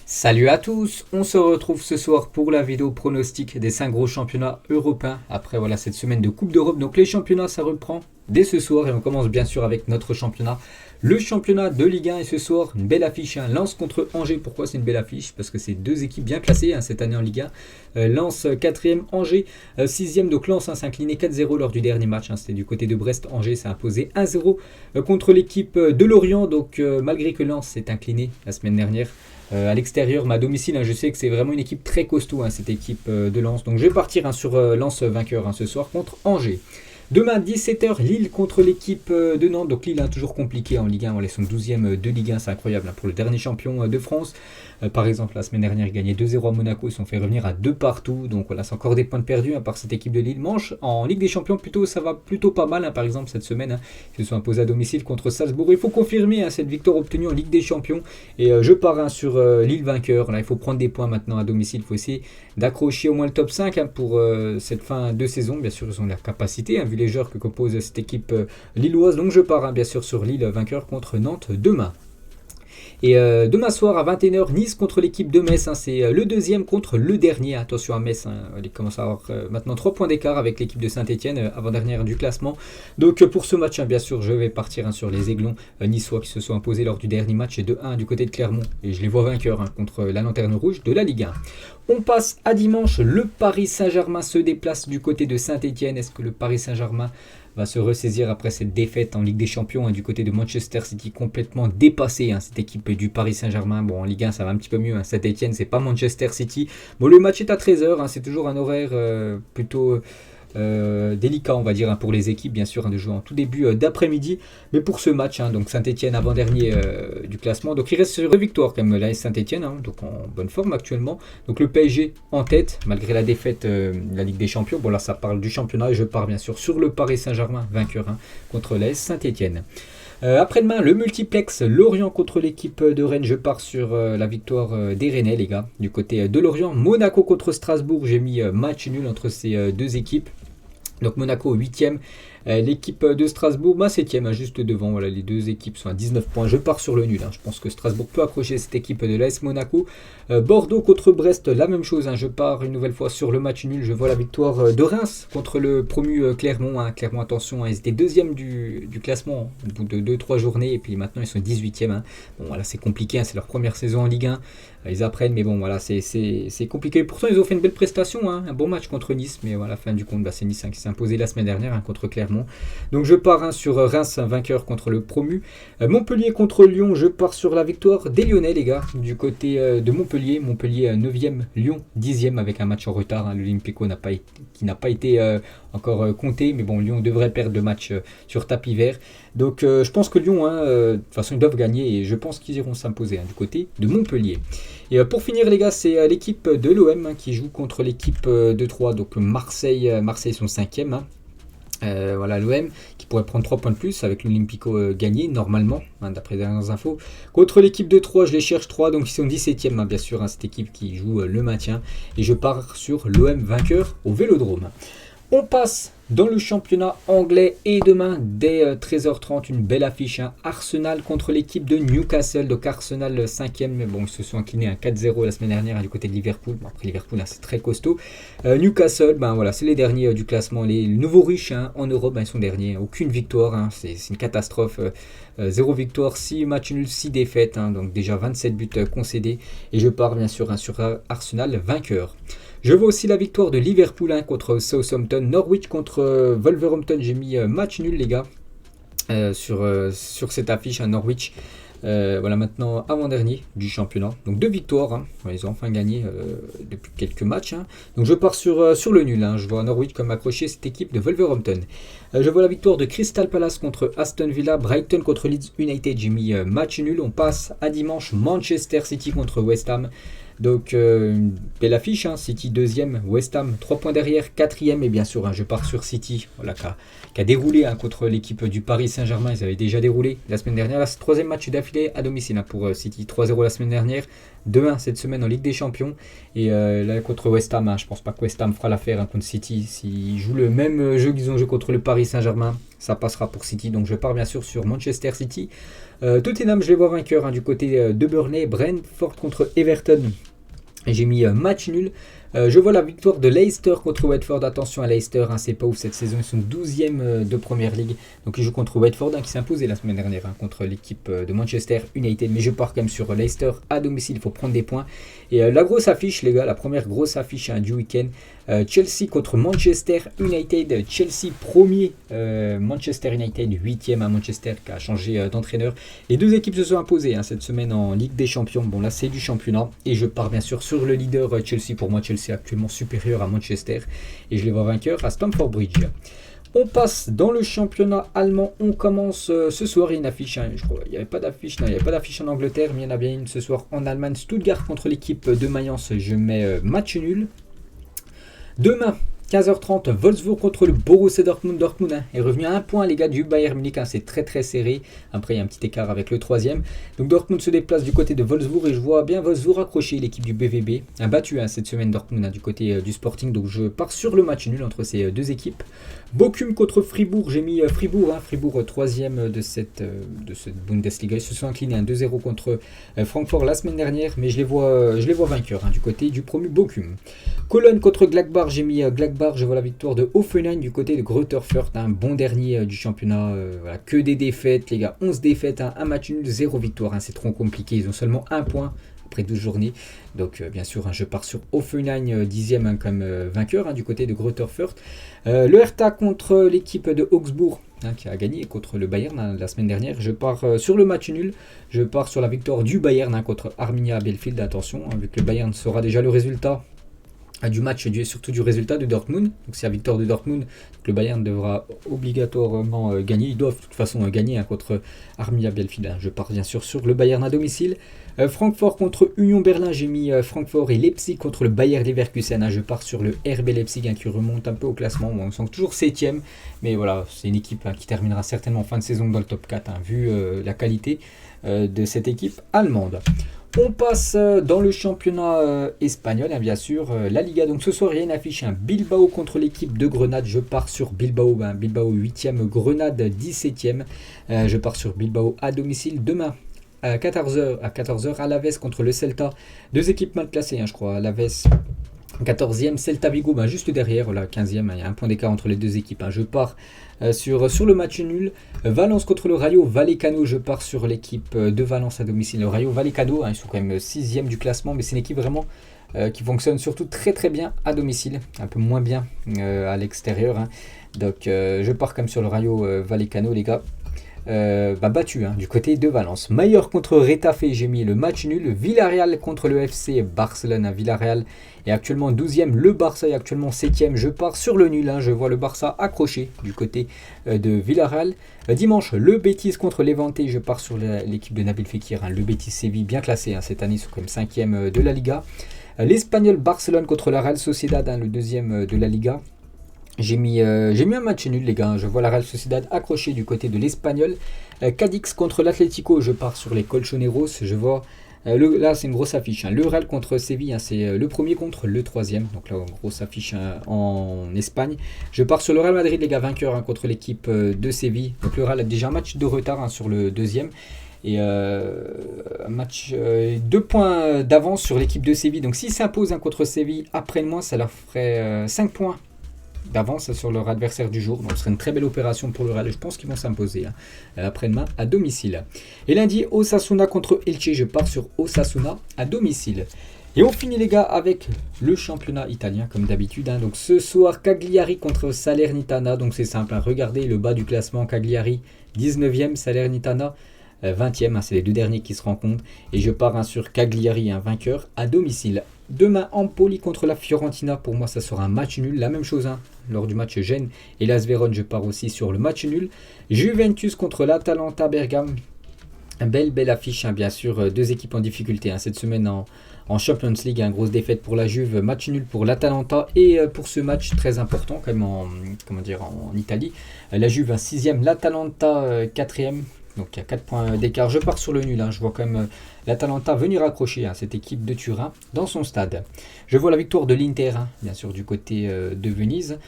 Salut à tous, on se retrouve ce soir pour la vidéo pronostic des 5 gros championnats européens. Après cette semaine de Coupe d'Europe, donc les championnats ça reprend dès ce soir et on commence bien sûr avec notre championnat. Le championnat de Ligue 1 et ce soir, une belle affiche, Lens contre Angers. Pourquoi c'est une belle affiche? Parce que c'est deux équipes bien classées cette année en Ligue 1. Lens 4e, Angers 6e. Donc Lens s'est incliné 4-0 lors du dernier match. C'était du côté de Brest. Angers s'est imposé 1-0 contre l'équipe de Lorient. Donc malgré que Lens s'est incliné la semaine dernière à l'extérieur, mais à domicile, je sais que c'est vraiment une équipe très costaud, cette équipe de Lens. Donc je vais partir sur Lens vainqueur ce soir contre Angers. Demain 17h, Lille contre l'équipe de Nantes. Donc Lille toujours compliqué en Ligue 1. Ils sont 12e de Ligue 1, c'est incroyable pour le dernier champion de France. Par exemple, la semaine dernière, ils gagnaient 2-0 à Monaco. Ils se sont fait revenir à 2 partout. Donc voilà, c'est encore des points de perdus par cette équipe de Lille. Manche en Ligue des Champions, ça va plutôt pas mal. Par exemple, cette semaine, ils se sont imposés à domicile contre Salzbourg. Il faut confirmer cette victoire obtenue en Ligue des Champions. Et je pars sur Lille vainqueur. Là, il faut prendre des points maintenant à domicile. Il faut essayer d'accrocher au moins le top 5 pour cette fin de saison. Bien sûr, ils ont la capacité, vu les joueurs que compose cette équipe lilloise. Donc je pars bien sûr sur Lille vainqueur contre Nantes demain. Et demain soir à 21h, Nice contre l'équipe de Metz. C'est le deuxième contre le dernier. Attention à Metz, il commence à avoir maintenant 3 points d'écart avec l'équipe de Saint-Etienne, avant-dernière du classement. Donc pour ce match, bien sûr, je vais partir sur les Aiglons niçois qui se sont imposés lors du dernier match et 2-1 du côté de Clermont. Et je les vois vainqueurs contre la Lanterne Rouge de la Ligue 1. On passe à dimanche. Le Paris Saint-Germain se déplace du côté de Saint-Etienne. Est-ce que le Paris Saint-Germain va se ressaisir après cette défaite en Ligue des Champions du côté de Manchester City, complètement dépassé cette équipe du Paris Saint-Germain. Bon, en Ligue 1 ça va un petit peu mieux, Saint-Etienne c'est pas Manchester City. Bon, le match est à 13h, c'est toujours un horaire plutôt délicat on va dire pour les équipes bien sûr de jouer en tout début d'après-midi, mais pour ce match donc Saint-Etienne avant-dernier du classement, donc il reste sur 2 victoires quand même la Saint-Etienne, donc en bonne forme actuellement. Donc le PSG en tête malgré la défaite de la Ligue des Champions. Bon là ça parle du championnat et je pars bien sûr sur le Paris Saint-Germain vainqueur contre la Saint-Etienne. Après-demain, le multiplex Lorient contre l'équipe de Rennes. Je pars sur la victoire des Rennais, les gars. Du côté de Lorient, Monaco contre Strasbourg. J'ai mis match nul entre ces deux équipes. Donc Monaco 8e, l'équipe de Strasbourg 7e, juste devant. Voilà, les deux équipes sont à 19 points. Je pars sur le nul. Je pense que Strasbourg peut accrocher cette équipe de l'AS Monaco. Bordeaux contre Brest, la même chose. Je pars une nouvelle fois sur le match nul. Je vois la victoire de Reims contre le promu Clermont. Clermont, attention, ils étaient 2e du classement au bout de 2-3 journées. Et puis maintenant, ils sont 18e. Bon, voilà, c'est compliqué. C'est leur première saison en Ligue 1. Ils apprennent, mais bon, voilà, c'est compliqué. Pourtant, ils ont fait une belle prestation, un bon match contre Nice. Mais voilà, fin du compte, c'est Nice qui s'est imposé la semaine dernière contre Clermont. Donc je pars sur Reims, vainqueur contre le promu. Montpellier contre Lyon, je pars sur la victoire des Lyonnais, les gars. Du côté de Montpellier, 9e, Lyon 10e avec un match en retard. L'Olympico qui n'a pas été encore compté, mais bon, Lyon devrait perdre le match sur tapis vert. Donc je pense que Lyon, de toute façon, ils doivent gagner et je pense qu'ils iront s'imposer du côté de Montpellier. Et pour finir, les gars, c'est l'équipe de l'OM qui joue contre l'équipe de Troyes. Donc Marseille sont 5e. Voilà, l'OM qui pourrait prendre 3 points de plus avec l'Olympico gagné normalement, d'après les dernières infos. Contre l'équipe de Troyes, je les cherche 3, donc ils sont 17e, bien sûr, cette équipe qui joue le maintien. Et je pars sur l'OM vainqueur au Vélodrome. On passe dans le championnat anglais et demain dès 13h30 une belle affiche, Arsenal contre l'équipe de Newcastle. Donc Arsenal 5e, mais bon, ils se sont inclinés à 4-0 la semaine dernière du côté de Liverpool. Bon, après Liverpool c'est très costaud. Newcastle, voilà, c'est les derniers du classement, les nouveaux riches en Europe, ils sont derniers, aucune victoire, c'est une catastrophe. 0 victoire, 6 matchs nuls, 6 défaites, donc déjà 27 buts concédés. Et je pars bien sûr sur Arsenal vainqueur. Je vois aussi la victoire de Liverpool contre Southampton. Norwich contre Wolverhampton. J'ai mis match nul, les gars, sur cette affiche à Norwich. Voilà, maintenant avant-dernier du championnat. Donc 2 victoires. Ils ont enfin gagné depuis quelques matchs. Donc je pars sur le nul. Je vois Norwich comme accroché cette équipe de Wolverhampton. Je vois la victoire de Crystal Palace contre Aston Villa. Brighton contre Leeds United. J'ai mis match nul. On passe à dimanche. Manchester City contre West Ham. Donc une belle affiche, City 2e, West Ham 3 points derrière, 4e, et bien sûr je pars sur City, voilà, qui a déroulé contre l'équipe du Paris Saint-Germain. Ils avaient déjà déroulé la semaine dernière. Là, c'est le 3e match d'affilée à domicile pour City, 3-0 la semaine dernière, 2-1 cette semaine en Ligue des Champions. Et là contre West Ham, je pense pas que West Ham fera l'affaire contre City. S'ils jouent le même jeu qu'ils ont joué contre le Paris Saint-Germain, ça passera pour City. Donc je pars bien sûr sur Manchester City. Tottenham, je les vois vainqueurs du côté de Burnley. Brentford contre Everton. J'ai mis match nul. Je vois la victoire de Leicester contre Watford. Attention à Leicester, c'est pas ouf cette saison. Ils sont 12e de Première Ligue. Donc ils jouent contre Watford qui s'est imposé la semaine dernière contre l'équipe de Manchester United. Mais je pars quand même sur Leicester à domicile. Il faut prendre des points. Et la grosse affiche, les gars, la première grosse affiche du week-end. Chelsea contre Manchester United. Chelsea premier, Manchester United 8e à Manchester qui a changé d'entraîneur. Les deux équipes se sont imposées cette semaine en Ligue des Champions. Bon là c'est du championnat et je pars bien sûr sur le leader Chelsea. Pour moi Chelsea est actuellement supérieur à Manchester et je les vois vainqueurs à Stamford Bridge. On passe dans le championnat allemand. On commence ce soir. Il y a une affiche. Je crois il n'y avait pas d'affiche. Non, il n'y avait pas d'affiche en Angleterre, mais il y en a bien une ce soir en Allemagne. Stuttgart contre l'équipe de Mayence. Je mets match nul. Demain, 15h30, Wolfsburg contre le Borussia Dortmund. Dortmund est revenu à un point, les gars, du Bayern Munich. C'est très très serré. Après, il y a un petit écart avec le troisième. Donc Dortmund se déplace du côté de Wolfsburg et je vois bien Wolfsburg accrocher l'équipe du BVB. Un battu cette semaine Dortmund du côté du Sporting. Donc je pars sur le match nul entre ces deux équipes. Bochum contre Fribourg. J'ai mis Fribourg. Fribourg troisième de cette Bundesliga. Ils se sont inclinés 2-0 contre Francfort la semaine dernière. Mais je les vois vainqueurs du côté du promu Bochum. Cologne contre Gladbach. J'ai mis Gladbach. Je vois la victoire de Hoffenheim du côté de Greuther Fürth. Un bon dernier du championnat. Voilà, que des défaites, les gars. 11 défaites, un match nul, 0 victoire. C'est trop compliqué. Ils ont seulement un point après 12 journées. Donc bien sûr, je pars sur Hoffenheim 10e comme vainqueur du côté de Greuther Fürth. Le Hertha contre l'équipe de Augsbourg qui a gagné contre le Bayern la semaine dernière. Je pars sur le match nul. Je pars sur la victoire du Bayern contre Arminia Bielefeld. Attention, vu que le Bayern saura déjà le résultat du match et surtout du résultat de Dortmund. Donc c'est la victoire de Dortmund. Le Bayern devra obligatoirement gagner. Ils doivent de toute façon gagner contre Arminia Bielefeld. Je pars bien sûr sur le Bayern à domicile. Francfort contre Union Berlin. J'ai mis Francfort et Leipzig contre le Bayer Leverkusen. Je pars sur le RB Leipzig qui remonte un peu au classement. On sent toujours 7e. Mais voilà, c'est une équipe qui terminera certainement en fin de saison dans le top 4 vu la qualité de cette équipe allemande. On passe dans le championnat espagnol, bien sûr, la Liga. Donc ce soir, il y a une affiche, Bilbao contre l'équipe de Grenade. Je pars sur Bilbao, Bilbao 8e, Grenade 17e. Je pars sur Bilbao à domicile. Demain, à 14h, Alaves contre le Celta. Deux équipes mal classées, je crois. Alaves 14e, Celta Vigo juste derrière, 15e. Il y a un point d'écart entre les deux équipes. Je pars sur le match nul. Valence contre le Rayo Vallecano. Je pars sur l'équipe de Valence à domicile. Le Rayo Vallecano, ils sont quand même 6e du classement, mais c'est une équipe vraiment qui fonctionne surtout très très bien à domicile. Un peu moins bien à l'extérieur. Donc je pars quand même sur le Rayo Vallecano, les gars. Battu du côté de Valence. Mayor contre Retafe, j'ai mis le match nul. Villarreal contre le FC Barcelone. Villarreal est actuellement 12e. Le Barça est actuellement 7e. Je pars sur le nul. Je vois le Barça accroché du côté de Villarreal. Dimanche, le Betis contre Levante. Je pars sur l'équipe de Nabil Fekir. Le Betis Séville bien classé cette année. Ils sont quand même 5e de la Liga. L'Espagnol Barcelone contre la Real Sociedad, le 2e de la Liga. J'ai mis un match nul, les gars. Je vois la Real Sociedad accrochée du côté de l'Espagnol. Cadix contre l'Atlético. Je pars sur les Colchoneros. Je vois là, c'est une grosse affiche. Le Real contre Séville. C'est le premier contre le troisième. Donc là, grosse affiche en Espagne. Je pars sur le Real Madrid, les gars, vainqueur contre l'équipe de Séville. Donc le Real a déjà un match de retard sur le deuxième. Et un match 2 points d'avance sur l'équipe de Séville. Donc s'ils s'imposent contre Séville après-demain, ça leur ferait 5 points d'avance sur leur adversaire du jour. Donc ce serait une très belle opération pour le Real. Je pense qu'ils vont s'imposer après-demain à domicile. Et lundi, Osasuna contre Elche. Je pars sur Osasuna à domicile. Et on finit, les gars, avec le championnat italien comme d'habitude. Donc ce soir, Cagliari contre Salernitana. Donc c'est simple, regardez le bas du classement. Cagliari 19e, Salernitana 20e. C'est les deux derniers qui se rencontrent. Et je pars sur Cagliari, vainqueur à domicile. Demain, Empoli contre la Fiorentina. Pour moi, ça sera un match nul. La même chose lors du match Gênes et Las Vérone. Je pars aussi sur le match nul. Juventus contre l'Atalanta Bergame. Belle affiche, bien sûr. Deux équipes en difficulté cette semaine en Champions League. Grosse défaite pour la Juve. Match nul pour l'Atalanta. Et pour ce match très important quand même en Italie. La Juve 6e, l'Atalanta 4e. Donc il y a 4 points d'écart. Je pars sur le nul. Je vois quand même l'Atalanta venir accrocher cette équipe de Turin dans son stade. Je vois la victoire de l'Inter, bien sûr, du côté de Venise.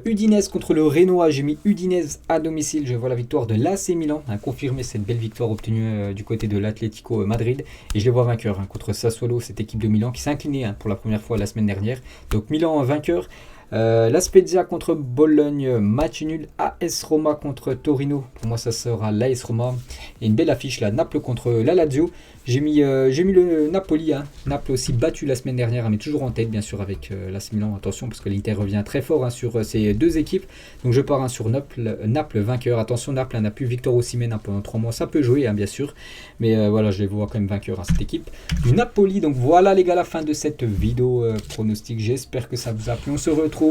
Udinese contre le Renoir. J'ai mis Udinese à domicile. Je vois la victoire de l'AC Milan. Confirmer cette belle victoire obtenue du côté de l'Atlético Madrid. Et je les vois vainqueurs contre Sassuolo, cette équipe de Milan qui s'est inclinée pour la première fois la semaine dernière. Donc Milan vainqueur. La Spezia contre Bologne, match nul. AS Roma contre Torino, pour moi ça sera l'AS Roma. Et une belle affiche là, Naples contre la Lazio. J'ai mis le Napoli, Naples aussi battu la semaine dernière, mais toujours en tête bien sûr avec l'AS Milan. Attention parce que l'Inter revient très fort sur ces deux équipes. Donc je pars sur Naples vainqueur. Attention, Naples n'a plus Victor Osimhen pendant 3 mois, ça peut jouer bien sûr. Mais voilà, je les vois quand même vainqueurs cette équipe du Napoli. Donc voilà les gars, la fin de cette vidéo pronostic. J'espère que ça vous a plu. On se retrouve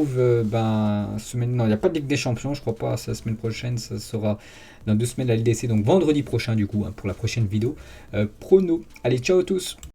semaine. Non, il n'y a pas de Ligue des Champions, je crois pas. La semaine prochaine, ça sera dans 2 semaines la LDC. Donc vendredi prochain du coup pour la prochaine vidéo prono. Allez, ciao à tous.